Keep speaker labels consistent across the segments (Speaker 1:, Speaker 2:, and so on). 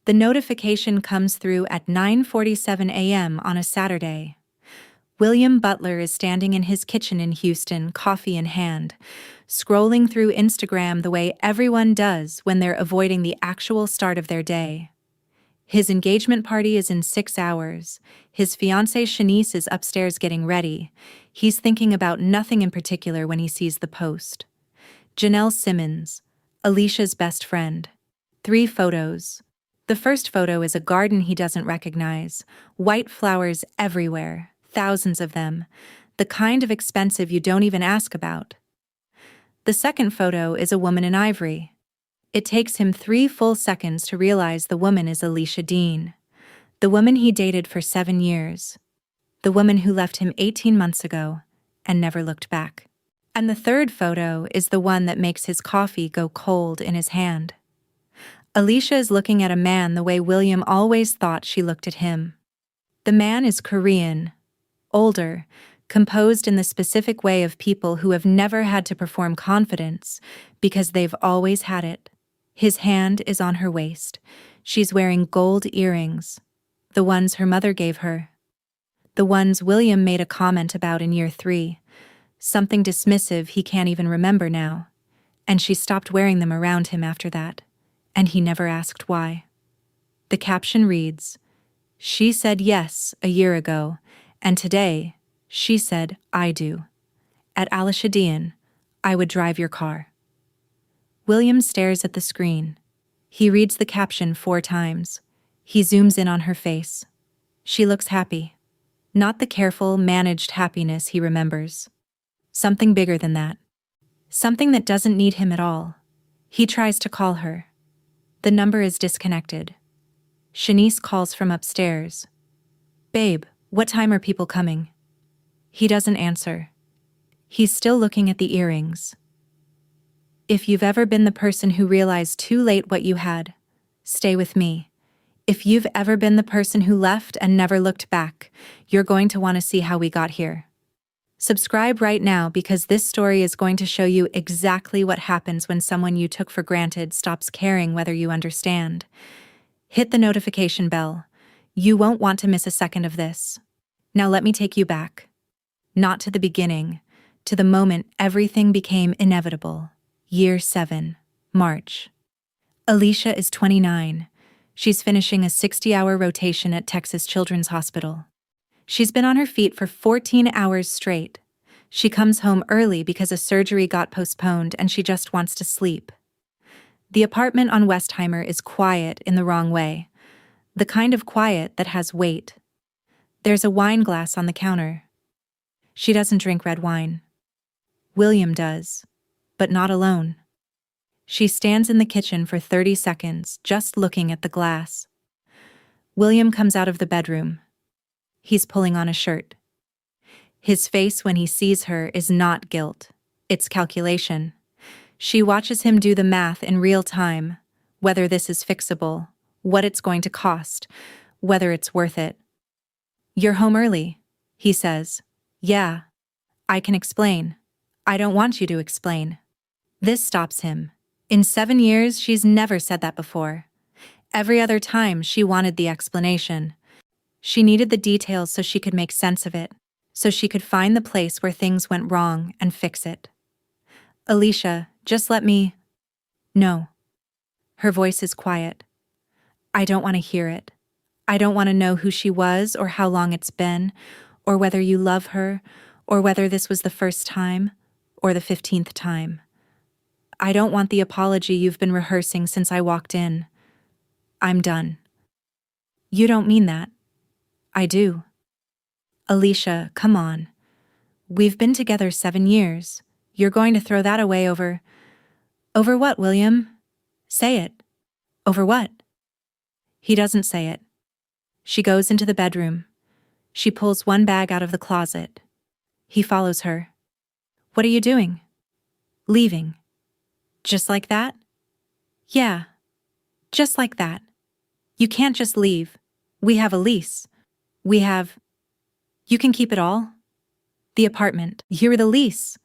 Speaker 1: The notification comes through at 9:47 a.m. on a Saturday. William Butler is standing in his kitchen in Houston, coffee in hand, scrolling through Instagram the way everyone does when they're avoiding the actual start of their day. His engagement party is in 6 hours. His fiancée Shanice is upstairs getting ready. He's thinking about nothing in particular when he sees the post. Janelle Simmons, Alicia's best friend. 3 photos. The first photo is a garden he doesn't recognize. White flowers everywhere, thousands of them. The kind of expensive you don't even ask about. The second photo is a woman in ivory. It takes him 3 full seconds to realize the woman is Alicia Dean. The woman he dated for 7 years. The woman who left him 18 months ago and never looked back. And the third photo is the one that makes his coffee go cold in his hand. Alicia is looking at a man the way William always thought she looked at him. The man is Korean, older, composed in the specific way of people who have never had to perform confidence because they've always had it. His hand is on her waist. She's wearing gold earrings, the ones her mother gave her. The ones William made a comment about in year 3, something dismissive he can't even remember now, and she stopped wearing them around him after that, and he never asked why. The caption reads, "She said yes a year ago, and today, she said I do. At Alicia Dean, I would drive your car." William stares at the screen. He reads the caption 4 times. He zooms in on her face. She looks happy. Not the careful, managed happiness he remembers. Something bigger than that. Something that doesn't need him at all. He tries to call her. The number is disconnected. Shanice calls from upstairs. "Babe, what time are people coming?" He doesn't answer. He's still looking at the earrings. If you've ever been the person who realized too late what you had, stay with me. If you've ever been the person who left and never looked back, you're going to want to see how we got here. Subscribe right now because this story is going to show you exactly what happens when someone you took for granted stops caring whether you understand. Hit the notification bell. You won't want to miss a second of this. Now let me take you back. Not to the beginning, to the moment everything became inevitable. Year 7, March. Alicia is 29. She's finishing a 60-hour rotation at Texas Children's Hospital. She's been on her feet for 14 hours straight. She comes home early because a surgery got postponed and she just wants to sleep. The apartment on Westheimer is quiet in the wrong way. The kind of quiet that has weight. There's a wine glass on the counter. She doesn't drink red wine. William does. But not alone. She stands in the kitchen for 30 seconds, just looking at the glass. William comes out of the bedroom. He's pulling on a shirt. His face when he sees her is not guilt. It's calculation. She watches him do the math in real time, whether this is fixable, what it's going to cost, whether it's worth it. "You're home early," he says. "Yeah. I can explain." "I don't want you to explain." This stops him. In 7 years, she's never said that before. Every other time, she wanted the explanation. She needed the details so she could make sense of it, so she could find the place where things went wrong and fix it. "Alicia, just let me..." "No." Her voice is quiet. "I don't want to hear it. I don't want to know who she was or how long it's been, or whether you love her, or whether this was the first time, or the 15th time. I don't want the apology you've been rehearsing since I walked in. I'm done." "You don't mean that." "I do." "Alicia, come on. We've been together 7 years. You're going to throw that away over..." "Over what, William? Say it. Over what?" He doesn't say it. She goes into the bedroom. She pulls one bag out of the closet. He follows her. "What are you doing?" "Leaving." "Just like that?" "Yeah. Just like that. You can't just leave. We have a lease. We have..." "You can keep it all?" "The apartment. You're the lease.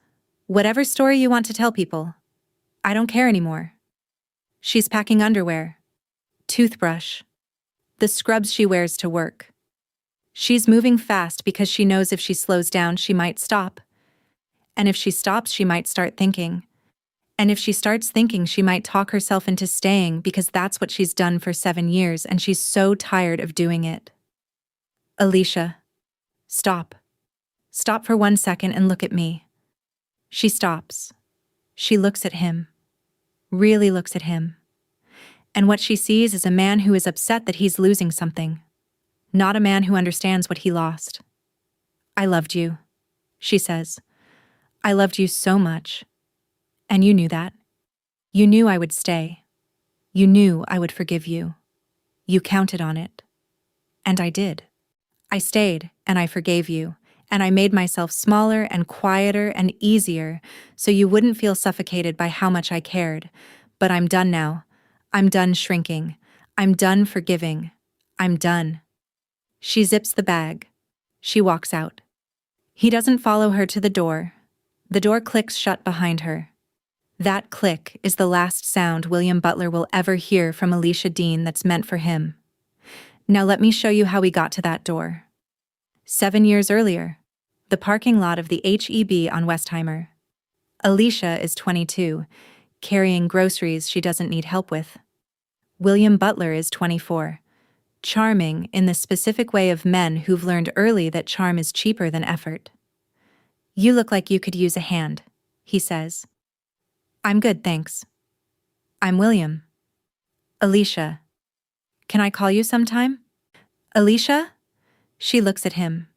Speaker 1: Whatever story you want to tell people. I don't care anymore." She's packing underwear, toothbrush, The scrubs she wears to work. She's moving fast because she knows if she slows down, she might stop. And if she stops, she might start thinking. And if she starts thinking, she might talk herself into staying because that's what she's done for 7 years and she's so tired of doing it. Alicia, stop. Stop for 1 second and look at me. She stops. She looks at him. Really looks at him. And what she sees is a man who is upset that he's losing something. Not a man who understands what he lost. I loved you, she says. I loved you so much. And you knew that. You knew I would stay. You knew I would forgive you. You counted on it. And I did. I stayed, and I forgave you, and I made myself smaller and quieter and easier so you wouldn't feel suffocated by how much I cared. But I'm done now. I'm done shrinking. I'm done forgiving. I'm done. She zips the bag. She walks out. He doesn't follow her to the door. The door clicks shut behind her. That click is the last sound William Butler will ever hear from Alicia Dean that's meant for him. Now let me show you how we got to that door. 7 years earlier, the parking lot of the HEB on Westheimer. Alicia is 22, carrying groceries she doesn't need help with. William Butler is 24, charming in the specific way of men who've learned early that charm is cheaper than effort. You look like you could use a hand, he says. I'm good, thanks. I'm William. Alicia. Can I call you sometime? Alicia? She looks at him.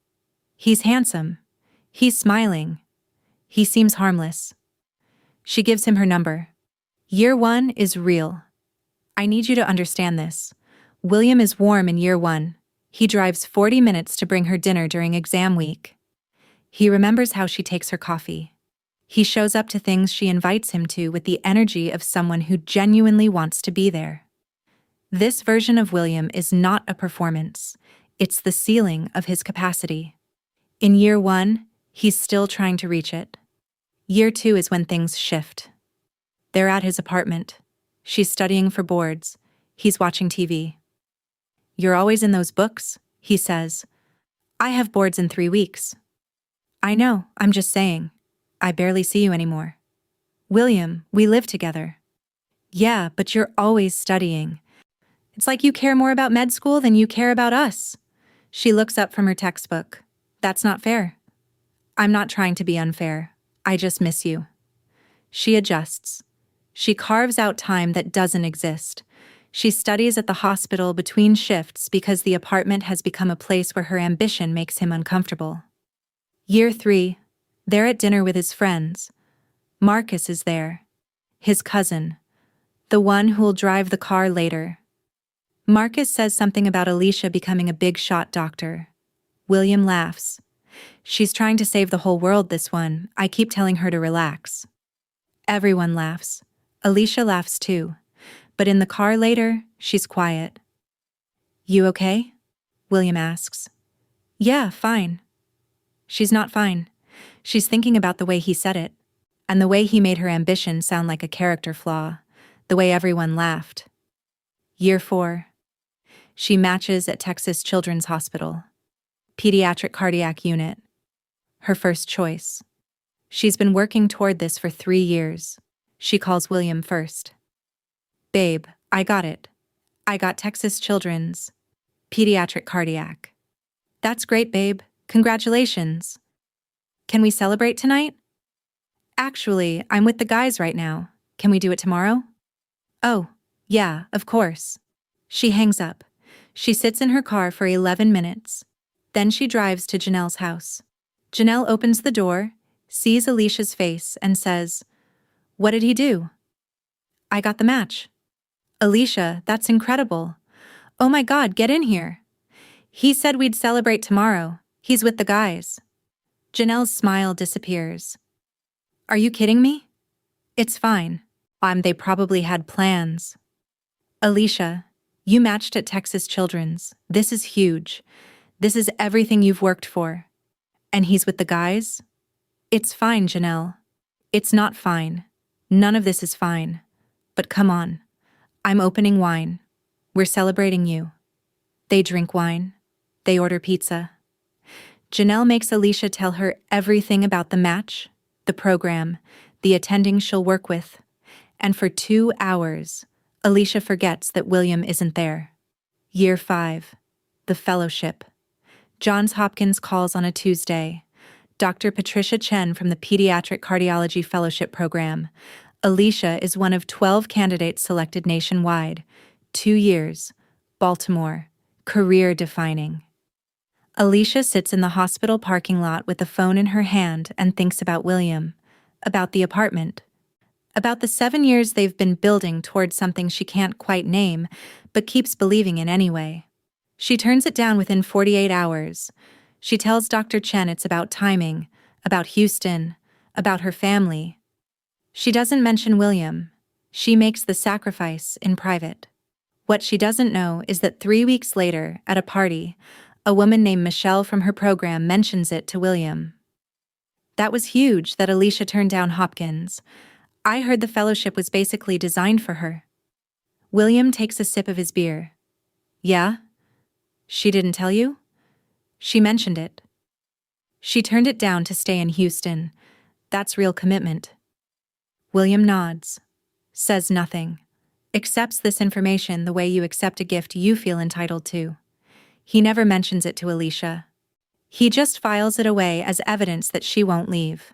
Speaker 1: He's handsome. He's smiling. He seems harmless. She gives him her number. Year 1 is real. I need you to understand this. William is warm in year 1. He drives 40 minutes to bring her dinner during exam week. He remembers how she takes her coffee. He shows up to things she invites him to with the energy of someone who genuinely wants to be there. This version of William is not a performance. It's the ceiling of his capacity. In year 1, he's still trying to reach it. Year 2 is when things shift. They're at his apartment. She's studying for boards. He's watching TV. You're always in those books, he says. I have boards in 3 weeks. I know, I'm just saying. I barely see you anymore. William, we live together. Yeah, but you're always studying. It's like you care more about med school than you care about us. She looks up from her textbook. That's not fair. I'm not trying to be unfair. I just miss you. She adjusts. She carves out time that doesn't exist. She studies at the hospital between shifts because the apartment has become a place where her ambition makes him uncomfortable. Year 3, they're at dinner with his friends. Marcus is there. His cousin. The one who'll drive the car later. Marcus says something about Alicia becoming a big-shot doctor. William laughs. She's trying to save the whole world, this one. I keep telling her to relax. Everyone laughs. Alicia laughs too. But in the car later, she's quiet. You okay? William asks. Yeah, fine. She's not fine. She's thinking about the way he said it, and the way he made her ambition sound like a character flaw, the way everyone laughed. Year 4. She matches at Texas Children's Hospital. Pediatric cardiac unit. Her first choice. She's been working toward this for 3 years. She calls William first. Babe, I got it. I got Texas Children's. Pediatric cardiac. That's great, babe. Congratulations. Can we celebrate tonight? Actually, I'm with the guys right now. Can we do it tomorrow? Oh, yeah, of course. She hangs up. She sits in her car for 11 minutes. Then she drives to Janelle's house. Janelle opens the door, sees Alicia's face, and says, What did he do? I got the match. Alicia, that's incredible. Oh my God, get in here. He said we'd celebrate tomorrow. He's with the guys. Janelle's smile disappears. Are you kidding me? It's fine. They probably had plans. Alicia, you matched at Texas Children's. This is huge. This is everything you've worked for. And he's with the guys? It's fine, Janelle. It's not fine. None of this is fine. But come on. I'm opening wine. We're celebrating you. They drink wine. They order pizza. Janelle makes Alicia tell her everything about the match, the program, the attending she'll work with. And for 2 hours, Alicia forgets that William isn't there. Year 5. The Fellowship. Johns Hopkins calls on a Tuesday. Dr. Patricia Chen from the Pediatric Cardiology Fellowship Program. Alicia is one of 12 candidates selected nationwide. 2 years. Baltimore. Career-defining. Alicia sits in the hospital parking lot with the phone in her hand and thinks about William, about the apartment, about the 7 years they've been building towards something she can't quite name, but keeps believing in anyway. She turns it down within 48 hours. She tells Dr. Chen it's about timing, about Houston, about her family. She doesn't mention William. She makes the sacrifice in private. What she doesn't know is that 3 weeks later, at a party, a woman named Michelle from her program mentions it to William. That was huge that Alicia turned down Hopkins. I heard the fellowship was basically designed for her. William takes a sip of his beer. Yeah? She didn't tell you? She mentioned it. She turned it down to stay in Houston. That's real commitment. William nods, says nothing, accepts this information the way you accept a gift you feel entitled to. He never mentions it to Alicia. He just files it away as evidence that she won't leave.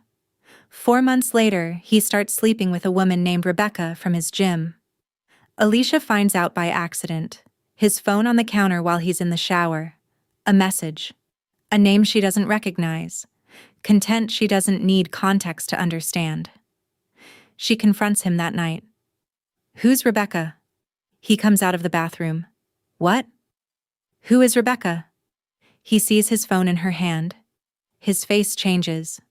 Speaker 1: 4 months later, he starts sleeping with a woman named Rebecca from his gym. Alicia finds out by accident. His phone on the counter while he's in the shower. A message. A name she doesn't recognize. Content she doesn't need context to understand. She confronts him that night. Who's Rebecca? He comes out of the bathroom. What? Who is Rebecca? He sees his phone in her hand. His face changes.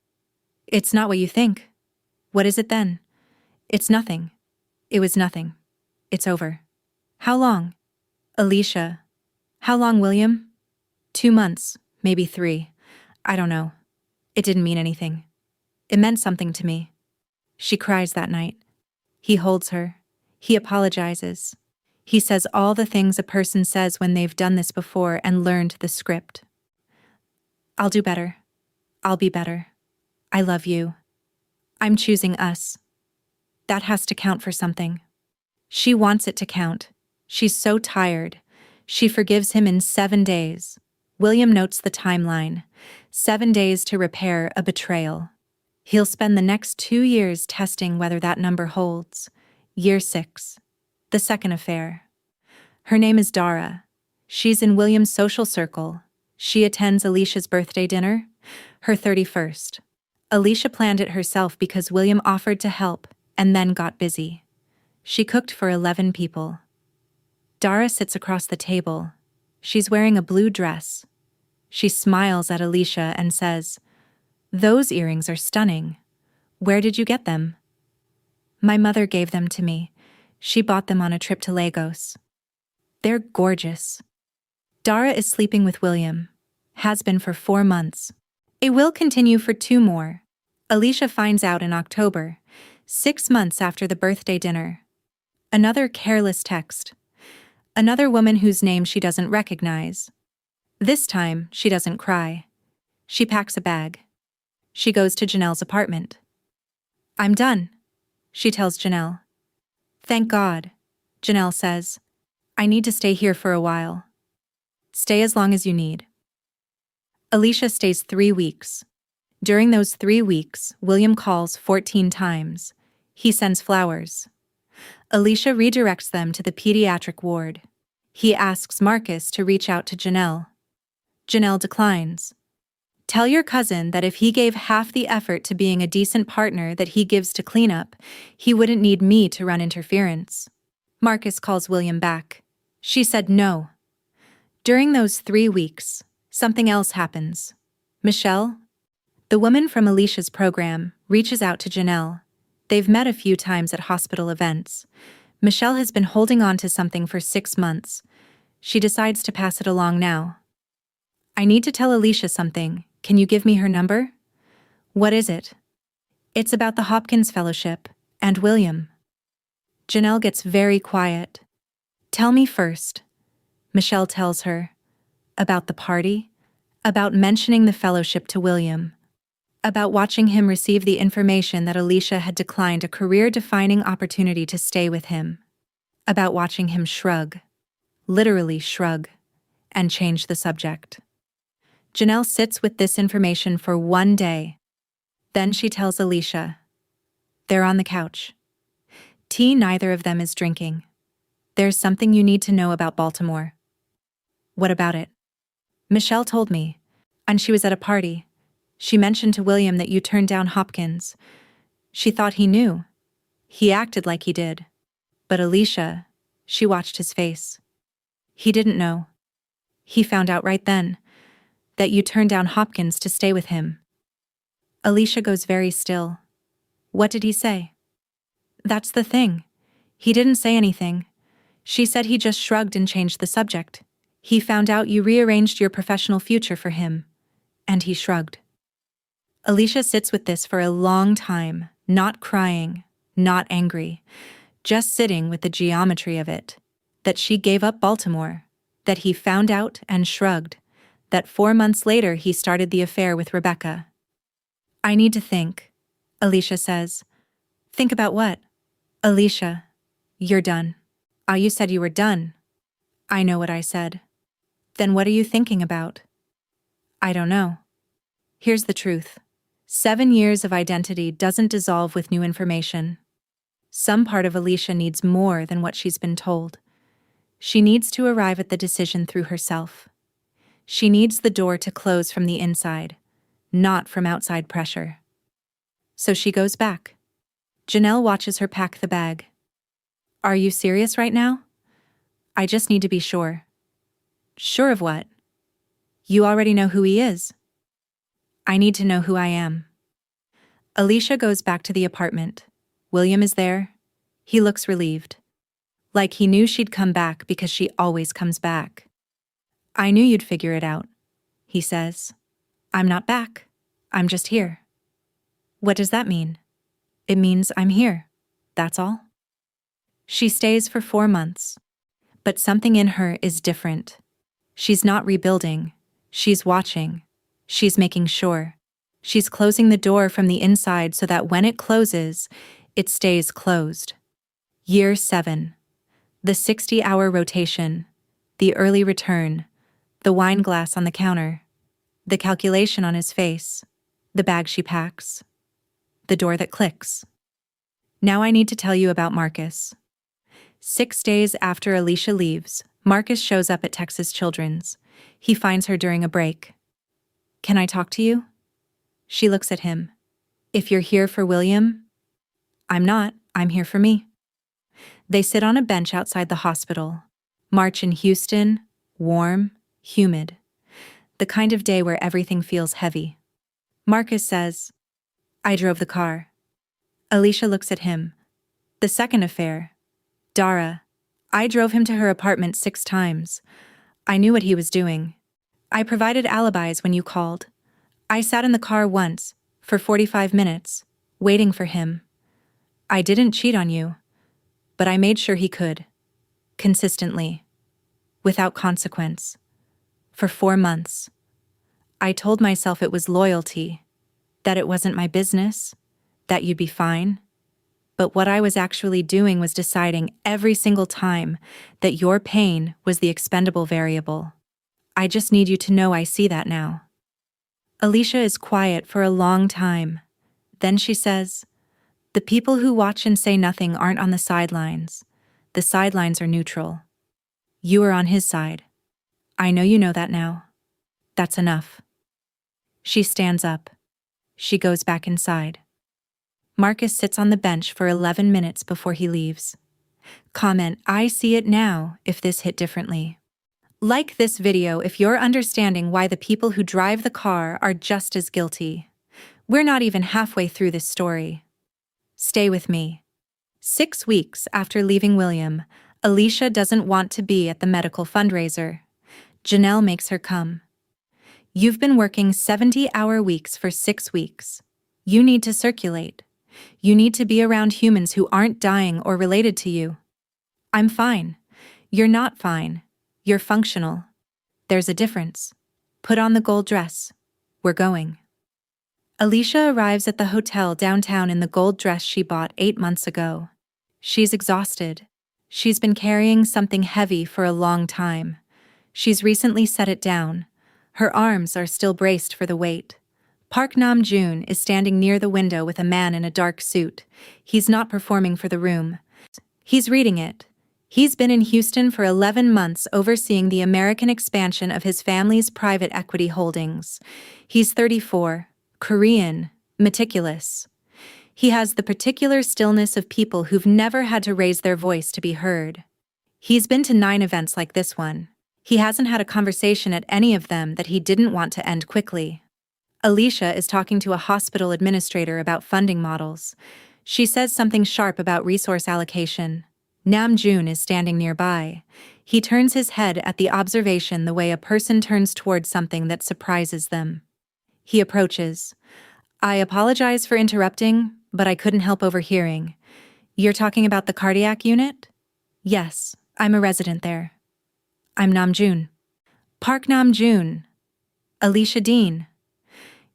Speaker 1: It's not what you think. What is it then? It's nothing. It was nothing. It's over. How long? Alicia. How long, William? 2 months, maybe 3. I don't know. It didn't mean anything. It meant something to me. She cries that night. He holds her. He apologizes. He says all the things a person says when they've done this before and learned the script. I'll do better. I'll be better. I love you. I'm choosing us. That has to count for something. She wants it to count. She's so tired. She forgives him in 7 days. William notes the timeline. 7 days to repair a betrayal. He'll spend the next 2 years testing whether that number holds. Year 6. The second affair. Her name is Dara. She's in William's social circle. She attends Alicia's birthday dinner, her 31st. Alicia planned it herself because William offered to help and then got busy. She cooked for 11 people. Dara sits across the table. She's wearing a blue dress. She smiles at Alicia and says, "Those earrings are stunning. Where did you get them?" "My mother gave them to me. She bought them on a trip to Lagos." They're gorgeous. Dara is sleeping with William. Has been for 4 months. It will continue for 2 more. Alicia finds out in October, 6 months after the birthday dinner. Another careless text. Another woman whose name she doesn't recognize. This time, she doesn't cry. She packs a bag. She goes to Janelle's apartment. "I'm done," she tells Janelle. "Thank God," Janelle says. "I need to stay here for a while." "Stay as long as you need." Alicia stays 3 weeks. During those 3 weeks, William calls 14 times. He sends flowers. Alicia redirects them to the pediatric ward. He asks Marcus to reach out to Janelle. Janelle declines. "Tell your cousin that if he gave half the effort to being a decent partner that he gives to cleanup, he wouldn't need me to run interference." Marcus calls William back. She said no. During those 3 weeks, something else happens. Michelle, the woman from Alicia's program, reaches out to Janelle. They've met a few times at hospital events. Michelle has been holding on to something for 6 months. She decides to pass it along now. "I need to tell Alicia something. Can you give me her number?" "What is it?" "It's about the Hopkins Fellowship and William." Janelle gets very quiet. "Tell me first." Michelle tells her. About the party, about mentioning the fellowship to William, about watching him receive the information that Alicia had declined a career-defining opportunity to stay with him, about watching him shrug, literally shrug, and change the subject. Janelle sits with this information for one day. Then she tells Alicia. They're on the couch. Tea neither of them is drinking. There's something you need to know about Baltimore. What about it? Michelle told me, and she was at a party. She mentioned to William that you turned down Hopkins. She thought he knew. He acted like he did. But Alicia, she watched his face. He didn't know. He found out right then that you turned down Hopkins to stay with him. Alicia goes very still. What did he say? That's the thing. He didn't say anything. She said he just shrugged and changed the subject. He found out you rearranged your professional future for him. And he shrugged. Alicia sits with this for a long time, not crying, not angry, just sitting with the geometry of it. That she gave up Baltimore, that he found out and shrugged, that 4 months later he started the affair with Rebecca. I need to think, Alicia says. Think about what? Alicia, you're done. Ah, you said you were done. I know what I said. Then what are you thinking about? I don't know. Here's the truth. 7 years of identity doesn't dissolve with new information. Some part of Alicia needs more than what she's been told. She needs to arrive at the decision through herself. She needs the door to close from the inside, not from outside pressure. So she goes back. Janelle watches her pack the bag. Are you serious right now? I just need to be sure. Sure of what? You already know who he is. I need to know who I am. Alicia goes back to the apartment. William is there. He looks relieved. Like he knew she'd come back because she always comes back. I knew you'd figure it out, he says. I'm not back. I'm just here. What does that mean? It means I'm here. That's all. She stays for 4 months. But something in her is different. She's not rebuilding. She's watching. She's making sure. She's closing the door from the inside so that when it closes, it stays closed. Year 7. The 60-hour rotation. The early return. The wine glass on the counter. The calculation on his face. The bag she packs. The door that clicks. Now I need to tell you about Marcus. 6 days after Alicia leaves, Marcus shows up at Texas Children's. He finds her during a break. Can I talk to you? She looks at him. If you're here for William? I'm not. I'm here for me. They sit on a bench outside the hospital. March in Houston, warm, humid. The kind of day where everything feels heavy. Marcus says, I drove the car. Alicia looks at him. The second affair. Dara. I drove him to her apartment 6 times. I knew what he was doing. I provided alibis when you called. I sat in the car once, for 45 minutes, waiting for him. I didn't cheat on you, but I made sure he could. Consistently. Without consequence. For 4 months. I told myself it was loyalty, that it wasn't my business, that you'd be fine. But what I was actually doing was deciding every single time that your pain was the expendable variable. I just need you to know I see that now. Alicia is quiet for a long time. Then she says, the people who watch and say nothing aren't on the sidelines. The sidelines are neutral. You are on his side. I know you know that now. That's enough. She stands up. She goes back inside. Marcus sits on the bench for 11 minutes before he leaves. Comment, I see it now, if this hit differently. Like this video if you're understanding why the people who drive the car are just as guilty. We're not even halfway through this story. Stay with me. 6 weeks after leaving William, Alicia doesn't want to be at the medical fundraiser. Janelle makes her come. You've been working 70-hour weeks for 6 weeks. You need to circulate. You need to be around humans who aren't dying or related to you. I'm fine. You're not fine. You're functional. There's a difference. Put on the gold dress. We're going. Alicia arrives at the hotel downtown in the gold dress she bought 8 months ago. She's exhausted. She's been carrying something heavy for a long time. She's recently set it down. Her arms are still braced for the weight. Park Nam-joon is standing near the window with a man in a dark suit. He's not performing for the room. He's reading it. He's been in Houston for 11 months overseeing the American expansion of his family's private equity holdings. He's 34, Korean, meticulous. He has the particular stillness of people who've never had to raise their voice to be heard. He's been to 9 events like this one. He hasn't had a conversation at any of them that he didn't want to end quickly. Alicia is talking to a hospital administrator about funding models. She says something sharp about resource allocation. Nam-joon is standing nearby. He turns his head at the observation the way a person turns towards something that surprises them. He approaches. I apologize for interrupting, but I couldn't help overhearing. You're talking about the cardiac unit? Yes, I'm a resident there. I'm Nam-joon. Park Nam-joon. Alicia Dean.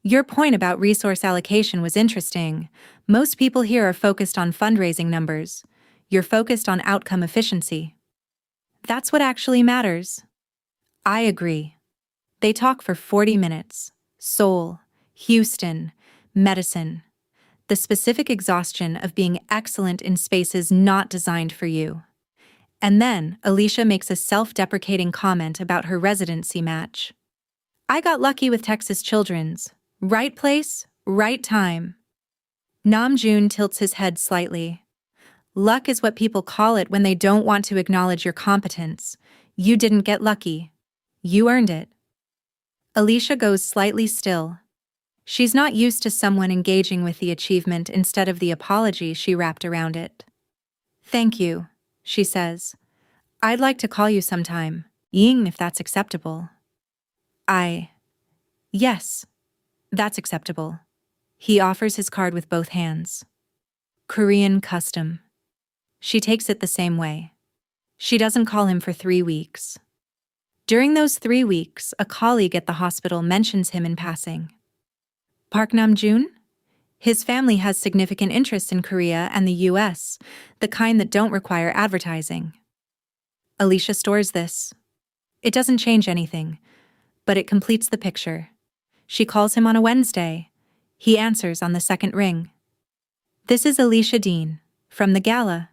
Speaker 1: Your point about resource allocation was interesting. Most people here are focused on fundraising numbers. You're focused on outcome efficiency. That's what actually matters. I agree. They talk for 40 minutes. Seoul, Houston, medicine. The specific exhaustion of being excellent in spaces not designed for you. And then Alicia makes a self-deprecating comment about her residency match. I got lucky with Texas Children's. Right place, right time. Nam-joon tilts his head slightly. Luck is what people call it when they don't want to acknowledge your competence. You didn't get lucky. You earned it. Alicia goes slightly still. She's not used to someone engaging with the achievement instead of the apology she wrapped around it. Thank you, she says. I'd like to call you sometime, Ying, if that's acceptable. Yes, that's acceptable. He offers his card with both hands. Korean custom. She takes it the same way. She doesn't call him for 3 weeks. During those 3 weeks, a colleague at the hospital mentions him in passing. Park Nam-joon? His family has significant interests in Korea and the US, the kind that don't require advertising. Alicia stores this. It doesn't change anything, but it completes the picture. She calls him on a Wednesday. He answers on the second ring. This is Alicia Dean, from the gala.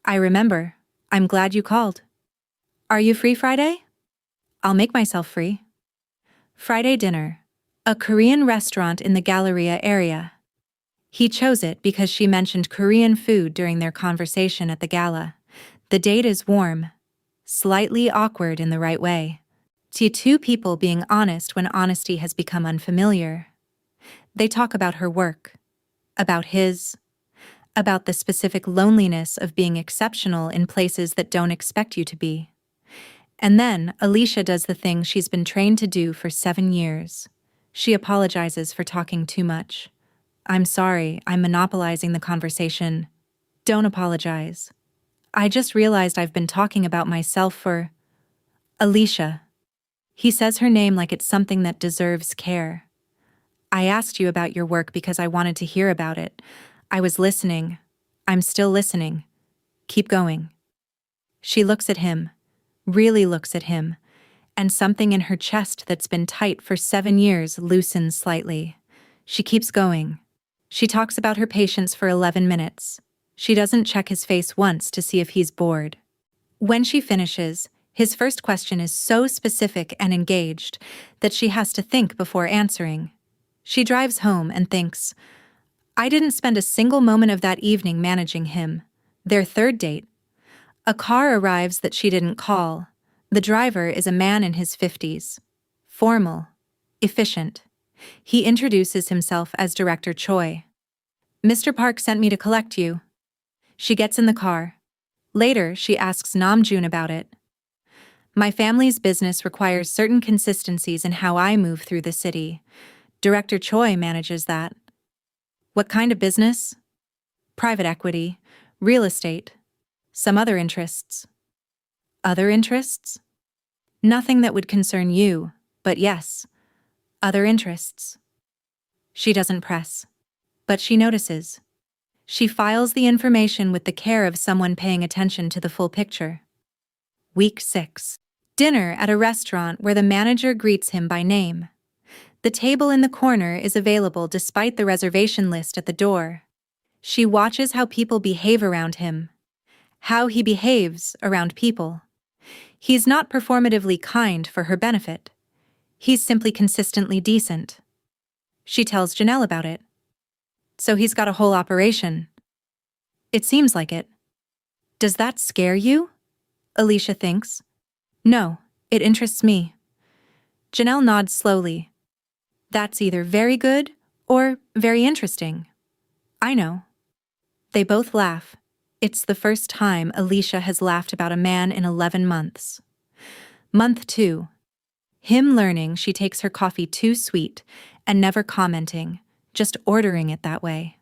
Speaker 1: I remember. I'm glad you called. Are you free Friday? I'll make myself free. Friday dinner. A Korean restaurant in the Galleria area. He chose it because she mentioned Korean food during their conversation at the gala. The date is warm, slightly awkward in the right way. To 2 people being honest when honesty has become unfamiliar. They talk about her work, about his, about the specific loneliness of being exceptional in places that don't expect you to be. And then Alicia does the thing she's been trained to do for 7 years. She apologizes for talking too much. I'm sorry, I'm monopolizing the conversation. Don't apologize. I just realized I've been talking about myself for... Alicia. He says her name like it's something that deserves care. I asked you about your work because I wanted to hear about it. I was listening. I'm still listening. Keep going. She looks at him, really looks at him, and something in her chest that's been tight for 7 years loosens slightly. She keeps going. She talks about her patients for 11 minutes. She doesn't check his face once to see if he's bored. When she finishes, his first question is so specific and engaged that she has to think before answering. She drives home and thinks, I didn't spend a single moment of that evening managing him. Their third date. A car arrives that she didn't call. The driver is a man in his 50s. Formal. Efficient. He introduces himself as Director Choi. Mr. Park sent me to collect you. She gets in the car. Later, she asks Nam-joon about it. My family's business requires certain consistencies in how I move through the city. Director Choi manages that. What kind of business? Private equity, real estate, some other interests. Other interests? Nothing that would concern you, but yes, other interests. She doesn't press, but she notices. She files the information with the care of someone paying attention to the full picture. Week 6. Dinner at a restaurant where the manager greets him by name. The table in the corner is available despite the reservation list at the door. She watches how people behave around him. How he behaves around people. He's not performatively kind for her benefit. He's simply consistently decent. She tells Janelle about it. So he's got a whole operation. It seems like it. Does that scare you? Alicia thinks. No, it interests me. Janelle nods slowly. That's either very good or very interesting. I know. They both laugh. It's the first time Alicia has laughed about a man in 11 months. Month 2. Him learning she takes her coffee too sweet and never commenting, just ordering it that way.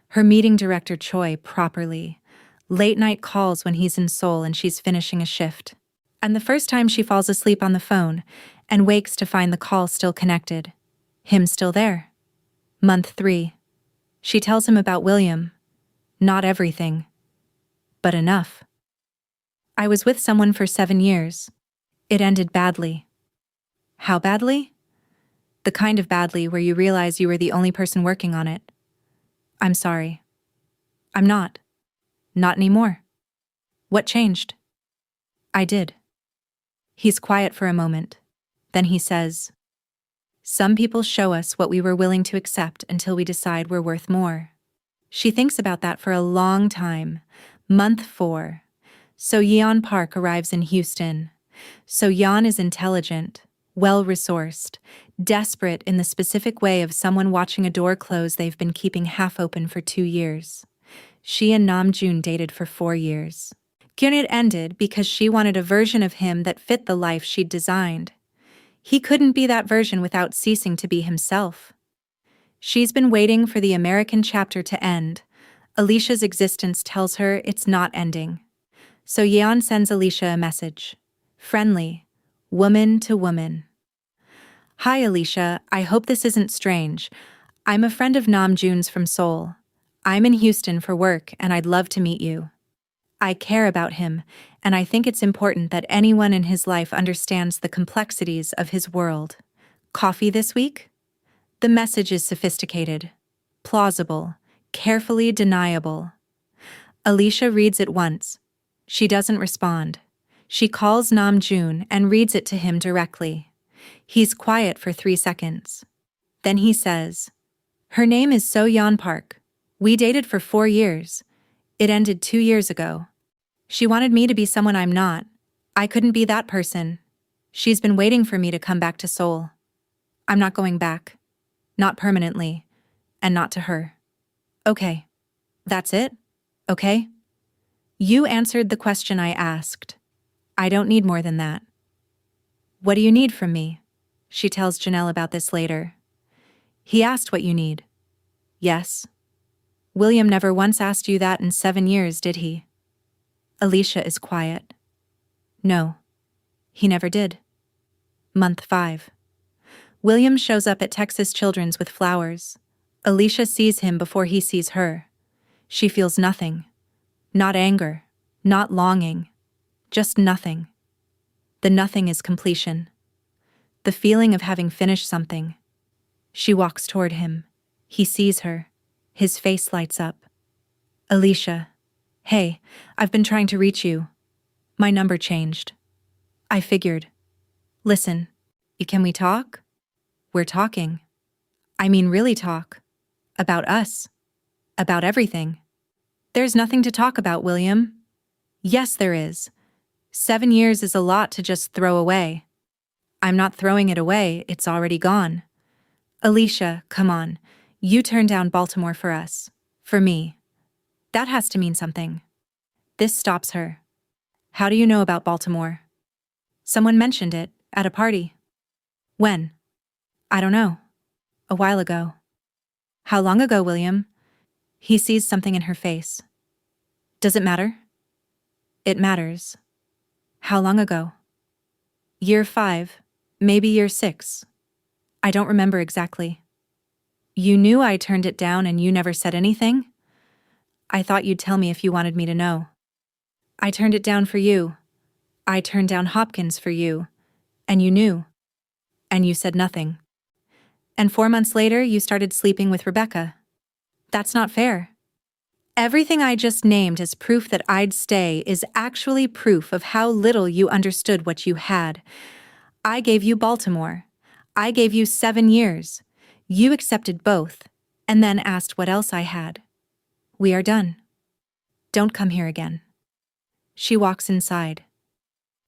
Speaker 1: Her meeting Director Choi properly. Late night calls when he's in Seoul and she's finishing a shift. And the first time she falls asleep on the phone and wakes to find the call still connected. Him still there. Month 3. She tells him about William. Not everything. But enough. I was with someone for 7 years. It ended badly. How badly? The kind of badly where you realize you were the only person working on it. I'm sorry. I'm not. Not anymore. What changed? I did. He's quiet for a moment. Then he says, some people show us what we were willing to accept until we decide we're worth more. She thinks about that for a long time. Month 4. So Yeon Park arrives in Houston. So Yeon is intelligent, well-resourced, desperate in the specific way of someone watching a door close they've been keeping half open for 2 years. She and Namjoon dated for 4 years. Gyunit ended because she wanted a version of him that fit the life she'd designed. He couldn't be that version without ceasing to be himself. She's been waiting for the American chapter to end. Alicia's existence tells her it's not ending. So Yeon sends Alicia a message. Friendly, woman to woman. Hi Alicia, I hope this isn't strange. I'm a friend of Namjoon's from Seoul. I'm in Houston for work and I'd love to meet you. I care about him, and I think it's important that anyone in his life understands the complexities of his world. Coffee this week? The message is sophisticated, plausible, carefully deniable. Alicia reads it once. She doesn't respond. She calls Namjoon and reads it to him directly. He's quiet for 3 seconds. Then he says, her name is So Yeon Park. We dated for 4 years. It ended 2 years ago. She wanted me to be someone I'm not. I couldn't be that person. She's been waiting for me to come back to Seoul. I'm not going back. Not permanently. And not to her. Okay. That's it? Okay? You answered the question I asked. I don't need more than that. What do you need from me? She tells Janelle about this later. He asked what you need. Yes. William never once asked you that in 7 years, did he? Alicia is quiet. No. He never did. Month 5. William shows up at Texas Children's with flowers. Alicia sees him before he sees her. She feels nothing. Not anger. Not longing. Just nothing. The nothing is completion. The feeling of having finished something. She walks toward him. He sees her. His face lights up. Alicia. Hey, I've been trying to reach you. My number changed. I figured. Listen, can we talk? We're talking. I mean really talk. About us. About everything. There's nothing to talk about, William. Yes, there is. 7 years is a lot to just throw away. I'm not throwing it away, it's already gone. Alicia, come on. You turned down Baltimore for us. For me. That has to mean something. This stops her. How do you know about Baltimore? Someone mentioned it, at a party. When? I don't know. A while ago. How long ago, William? He sees something in her face. Does it matter? It matters. How long ago? Year 5, maybe year 6. I don't remember exactly. You knew I turned it down and you never said anything? I thought you'd tell me if you wanted me to know. I turned it down for you. I turned down Hopkins for you. And you knew. And you said nothing. And 4 months later, you started sleeping with Rebecca. That's not fair. Everything I just named as proof that I'd stay is actually proof of how little you understood what you had. I gave you Baltimore. I gave you 7 years. You accepted both, and then asked what else I had. We are done. Don't come here again. She walks inside.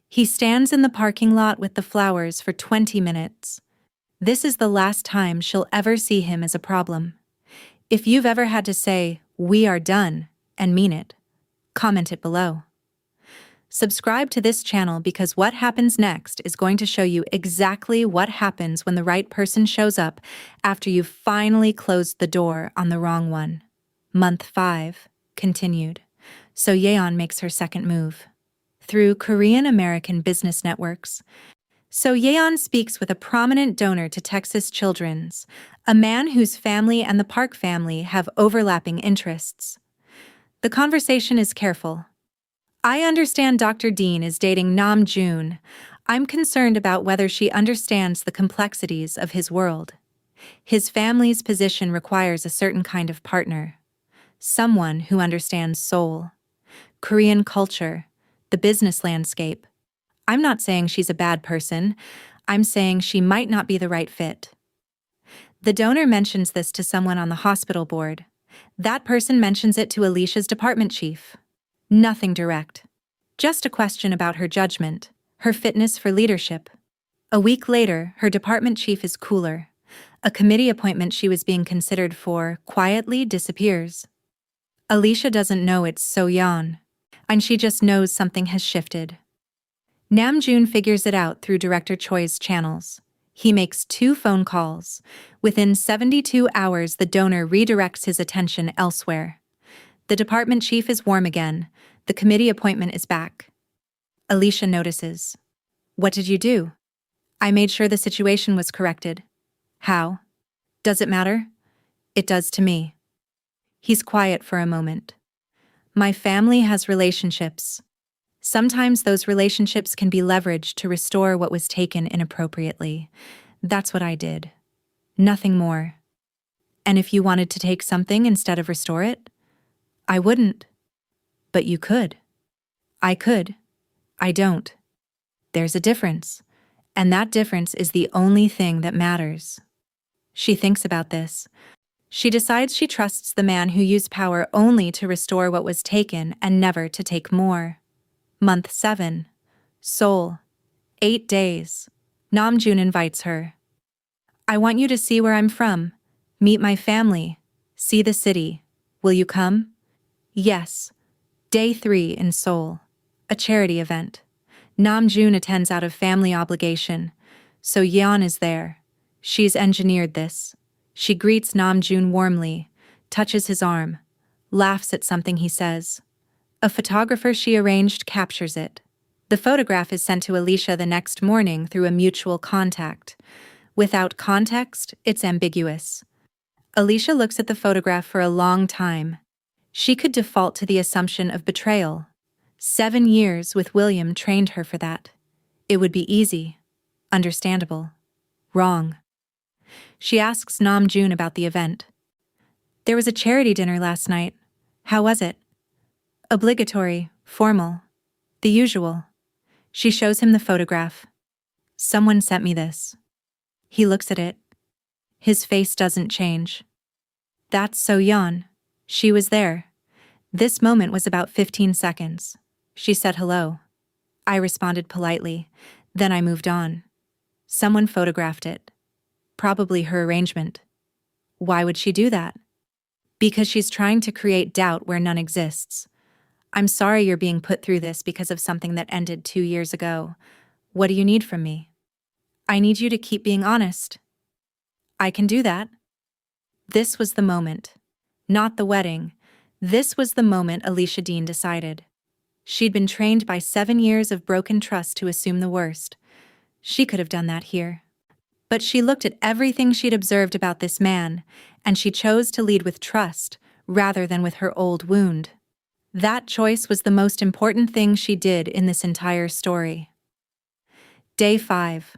Speaker 1: He stands in the parking lot with the flowers for 20 minutes. This is the last time she'll ever see him as a problem. If you've ever had to say, "We are done," and mean it, comment it below. Subscribe to this channel because what happens next is going to show you exactly what happens when the right person shows up after you've finally closed the door on the wrong one. Month 5, continued. So Yeon makes her second move. Through Korean-American business networks. So Yeon speaks with a prominent donor to Texas Children's, a man whose family and the Park family have overlapping interests. The conversation is careful. I understand Dr. Dean is dating Nam June. I'm concerned about whether she understands the complexities of his world. His family's position requires a certain kind of partner. Someone who understands soul, Korean culture, the business landscape. I'm not saying she's a bad person. I'm saying she might not be the right fit. The donor mentions this to someone on the hospital board. That person mentions it to Alicia's department chief. Nothing direct. Just a question about her judgment, her fitness for leadership. A week later, her department chief is cooler. A committee appointment she was being considered for quietly disappears. Alicia doesn't know it's So Yeon, and she just knows something has shifted. Namjoon figures it out through Director Choi's channels. He makes 2 phone calls. Within 72 hours, the donor redirects his attention elsewhere. The department chief is warm again. The committee appointment is back. Alicia notices. What did you do? I made sure the situation was corrected. How? Does it matter? It does to me. He's quiet for a moment. My family has relationships. Sometimes those relationships can be leveraged to restore what was taken inappropriately. That's what I did. Nothing more. And if you wanted to take something instead of restore it, I wouldn't. But you could. I could. I don't. There's a difference. And that difference is the only thing that matters. She thinks about this. She decides she trusts the man who used power only to restore what was taken and never to take more. Month 7. Seoul. 8 days. Namjoon invites her. I want you to see where I'm from. Meet my family. See the city. Will you come? Yes. Day 3 in Seoul. A charity event. Namjoon attends out of family obligation. So Yeon is there. She's engineered this. She greets Namjoon warmly, touches his arm, laughs at something he says. A photographer she arranged captures it. The photograph is sent to Alicia the next morning through a mutual contact. Without context, it's ambiguous. Alicia looks at the photograph for a long time. She could default to the assumption of betrayal. 7 years with William trained her for that. It would be easy. Understandable. Wrong. She asks Namjoon about the event. There was a charity dinner last night. How was it? Obligatory, formal, the usual. She shows him the photograph. Someone sent me this. He looks at it. His face doesn't change. That's So Yeon. She was there. This moment was about 15 seconds. She said hello. I responded politely. Then I moved on. Someone photographed it. Probably her arrangement. Why would she do that? Because she's trying to create doubt where none exists. I'm sorry you're being put through this because of something that ended 2 years ago. What do you need from me? I need you to keep being honest. I can do that. This was the moment. Not the wedding. This was the moment Alicia Dean decided. She'd been trained by 7 years of broken trust to assume the worst. She could have done that here. But she looked at everything she'd observed about this man, and she chose to lead with trust, rather than with her old wound. That choice was the most important thing she did in this entire story. Day 5.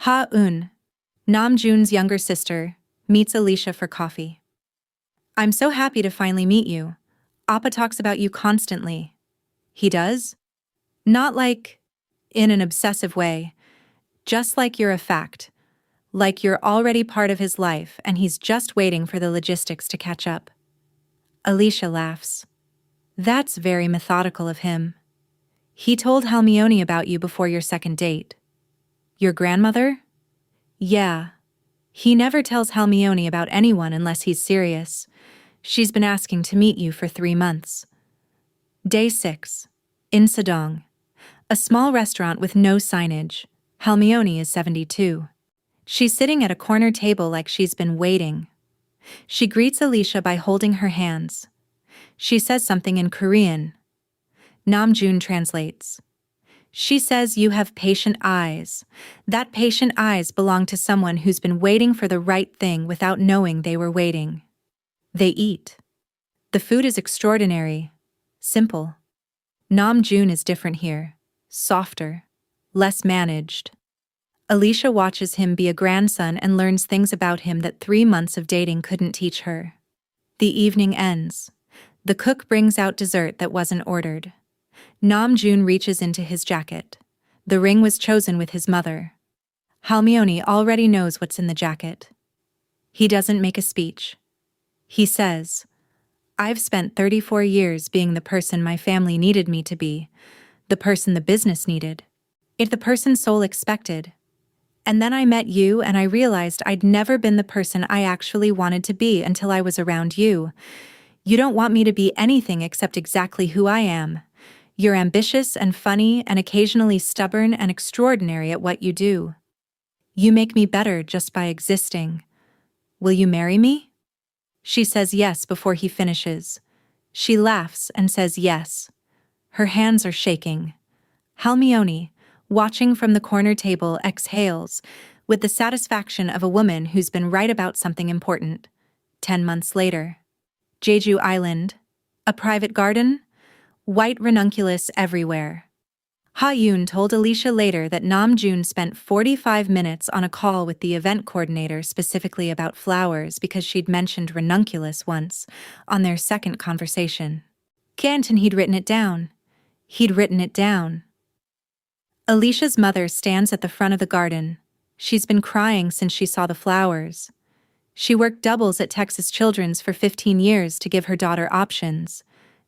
Speaker 1: Ha-eun, Namjoon's younger sister, meets Alicia for coffee. I'm so happy to finally meet you. Appa talks about you constantly. He does? Not like in an obsessive way, just like you're a fact. Like you're already part of his life and he's just waiting for the logistics to catch up. Alicia laughs. That's very methodical of him. He told Hermione about you before your second date. Your grandmother? Yeah. He never tells Hermione about anyone unless he's serious. She's been asking to meet you for 3 months. Day 6. In Sedong. A small restaurant with no signage. Hermione is 72. She's sitting at a corner table like she's been waiting. She greets Alicia by holding her hands. She says something in Korean. Namjoon translates. She says you have patient eyes. That patient eyes belong to someone who's been waiting for the right thing without knowing they were waiting. They eat. The food is extraordinary. Simple. Namjoon is different here. Softer. Less managed. Alicia watches him be a grandson and learns things about him that 3 months of dating couldn't teach her. The evening ends. The cook brings out dessert that wasn't ordered. Namjoon reaches into his jacket. The ring was chosen with his mother. Hermione already knows what's in the jacket. He doesn't make a speech. He says, I've spent 34 years being the person my family needed me to be, the person the business needed, the person Seoul expected. And then I met you and I realized I'd never been the person I actually wanted to be until I was around you. You don't want me to be anything except exactly who I am. You're ambitious and funny and occasionally stubborn and extraordinary at what you do. You make me better just by existing. Will you marry me? She says yes before he finishes. She laughs and says yes. Her hands are shaking. Hermione, watching from the corner table, exhales, with the satisfaction of a woman who's been right about something important. 10 months later. Jeju Island. A private garden? White ranunculus everywhere. Ha-eun told Alicia later that Namjoon spent 45 minutes on a call with the event coordinator specifically about flowers because she'd mentioned ranunculus once, on their second conversation. Canton he'd written it down. He'd written it down. Alicia's mother stands at the front of the garden. She's been crying since she saw the flowers. She worked doubles at Texas Children's for 15 years to give her daughter options.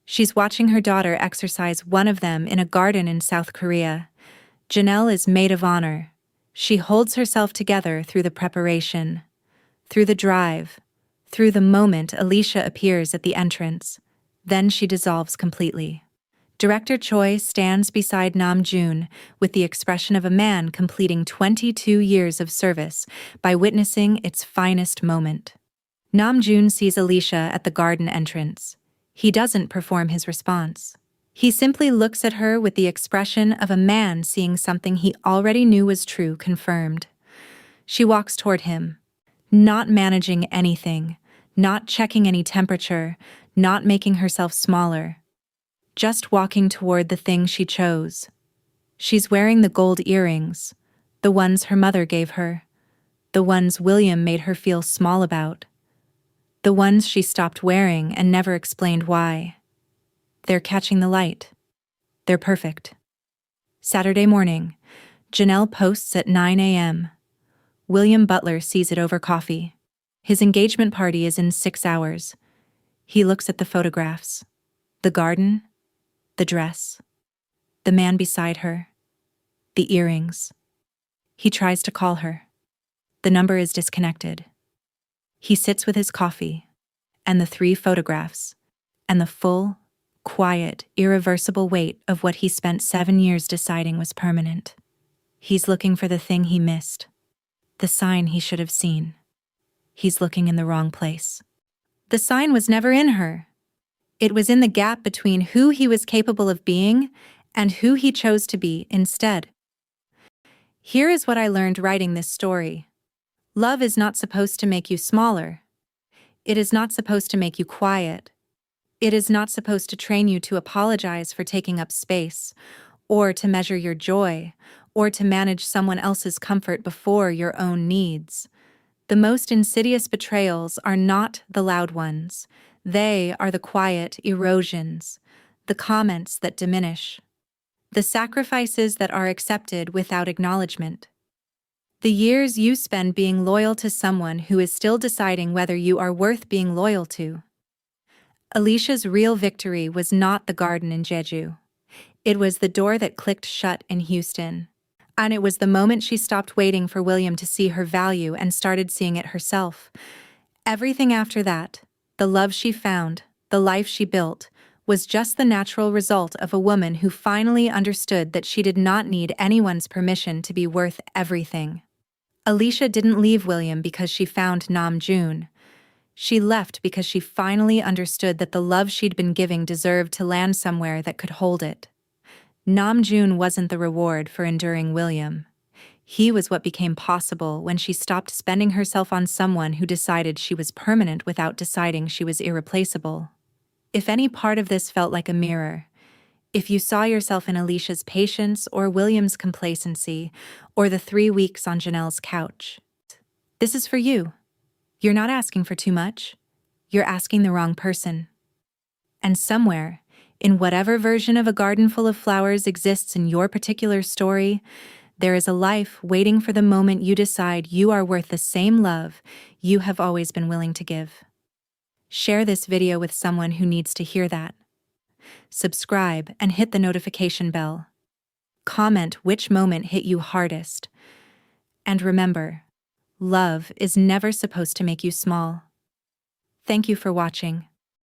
Speaker 1: She's watching her daughter exercise one of them in a garden in South Korea. Janelle is maid of honor. She holds herself together through the preparation, through the drive, through the moment Alicia appears at the entrance. Then she dissolves completely. Director Choi stands beside Namjoon with the expression of a man completing 22 years of service by witnessing its finest moment. Namjoon sees Alicia at the garden entrance. He doesn't perform his response. He simply looks at her with the expression of a man seeing something he already knew was true confirmed. She walks toward him, not managing anything, not checking any temperature, not making herself smaller. Just walking toward the thing she chose. She's wearing the gold earrings, the ones her mother gave her, the ones William made her feel small about, the ones she stopped wearing and never explained why. They're catching the light. They're perfect. Saturday morning, Janelle posts at 9 a.m. William Butler sees it over coffee. His engagement party is in 6 hours. He looks at the photographs. The garden, the dress, the man beside her, the earrings. He tries to call her. The number is disconnected. He sits with his coffee, and the 3 photographs, and the full, quiet, irreversible weight of what he spent 7 years deciding was permanent. He's looking for the thing he missed, the sign he should have seen. He's looking in the wrong place. The sign was never in her. It was in the gap between who he was capable of being and who he chose to be instead. Here is what I learned writing this story. Love is not supposed to make you smaller. It is not supposed to make you quiet. It is not supposed to train you to apologize for taking up space, or to measure your joy, or to manage someone else's comfort before your own needs. The most insidious betrayals are not the loud ones. They are the quiet erosions, the comments that diminish, the sacrifices that are accepted without acknowledgement. The years you spend being loyal to someone who is still deciding whether you are worth being loyal to. Alicia's real victory was not the garden in Jeju. It was the door that clicked shut in Houston. And it was the moment she stopped waiting for William to see her value and started seeing it herself. Everything after that, the love she found, the life she built, was just the natural result of a woman who finally understood that she did not need anyone's permission to be worth everything. Alicia didn't leave William because she found Namjoon. She left because she finally understood that the love she'd been giving deserved to land somewhere that could hold it. Namjoon wasn't the reward for enduring William. He was what became possible when she stopped spending herself on someone who decided she was permanent without deciding she was irreplaceable. If any part of this felt like a mirror, if you saw yourself in Alicia's patience or William's complacency, or the 3 weeks on Janelle's couch, this is for you. You're not asking for too much. You're asking the wrong person. And somewhere, in whatever version of a garden full of flowers exists in your particular story, there is a life waiting for the moment you decide you are worth the same love you have always been willing to give. Share this video with someone who needs to hear that. Subscribe and hit the notification bell. Comment which moment hit you hardest. And remember, love is never supposed to make you small. Thank you for watching.